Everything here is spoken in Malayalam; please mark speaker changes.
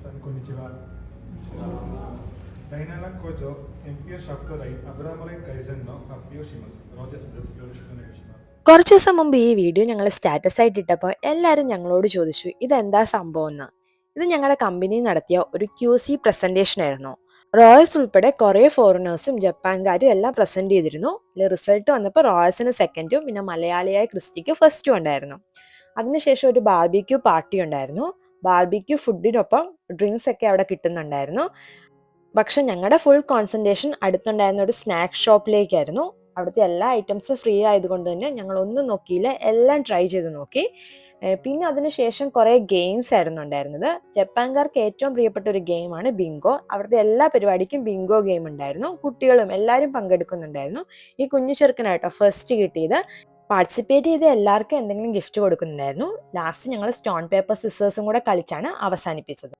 Speaker 1: San konnichiwa. Dainala kojo MPO Shaftorai Abramare Kaizen no Appio Shimasu. Rogers this Yorishikane Shimasu.
Speaker 2: കുറച്ച് ദിവസം മുമ്പ് ഈ വീഡിയോ ഞങ്ങൾ സ്റ്റാറ്റസ് ആയിട്ട് ഇട്ടപ്പോൾ എല്ലാവരും ഞങ്ങളോട് ചോദിച്ചു ഇതെന്താ സംഭവം എന്ന്. ഇത് ഞങ്ങളുടെ കമ്പനി നടത്തിയ ഒരു QC പ്രസന്റേഷൻ ആയിരുന്നു. റോയൽസ് ഉൾപ്പെടെ കുറേ ഫോറിനേഴ്സും ജപ്പാൻകാരും എല്ലാം പ്രസന്റ് ചെയ്തിരുന്നു. റിസൾട്ട് വന്നപ്പോൾ റോയൽസിന് സെക്കൻഡും പിന്നെ മലയാളിയായ ക്രിസ്റ്റിക്ക് ഫസ്റ്റും ഉണ്ടായിരുന്നു. അതിനുശേഷം ഒരു ബാർബിക്യൂ പാർട്ടി ഉണ്ടായിരുന്നു. ബാർബിക്യൂ ഫുഡിനൊപ്പം ഡ്രിങ്ക്സ് ഒക്കെ അവിടെ കിട്ടുന്നുണ്ടായിരുന്നു. പക്ഷെ ഞങ്ങളുടെ ഫുൾ കോൺസെൻട്രേഷൻ അടുത്തുണ്ടായിരുന്ന ഒരു സ്നാക്ക് ഷോപ്പിലേക്കായിരുന്നു. അവിടുത്തെ എല്ലാ ഐറ്റംസും ഫ്രീ ആയതുകൊണ്ട് തന്നെ ഞങ്ങൾ ഒന്നും നോക്കിയില്ല, എല്ലാം ട്രൈ ചെയ്ത് നോക്കി. പിന്നെ അതിനുശേഷം കുറേ ഗെയിംസ് ആയിരുന്നു ഉണ്ടായിരുന്നത്. ജപ്പാൻകാർക്ക് ഏറ്റവും പ്രിയപ്പെട്ട ഒരു ഗെയിമാണ് ബിങ്കോ. അവിടുത്തെ എല്ലാ പരിപാടിക്കും ബിങ്കോ ഗെയിം ഉണ്ടായിരുന്നു. കുട്ടികളും എല്ലാവരും പങ്കെടുക്കുന്നുണ്ടായിരുന്നു. ഈ കുഞ്ഞു ചെറുക്കനായിട്ടോ ഫസ്റ്റ് കിട്ടിയത്. പാർട്ടിസിപ്പേറ്റ് ചെയ്ത് എല്ലാവർക്കും എന്തെങ്കിലും ഗിഫ്റ്റ് കൊടുക്കുന്നുണ്ടായിരുന്നു. ലാസ്റ്റ് ഞങ്ങൾ സ്റ്റോൺ പേപ്പർ സിസേഴ്സും കൂടെ കളിച്ചാണ് അവസാനിപ്പിച്ചത്.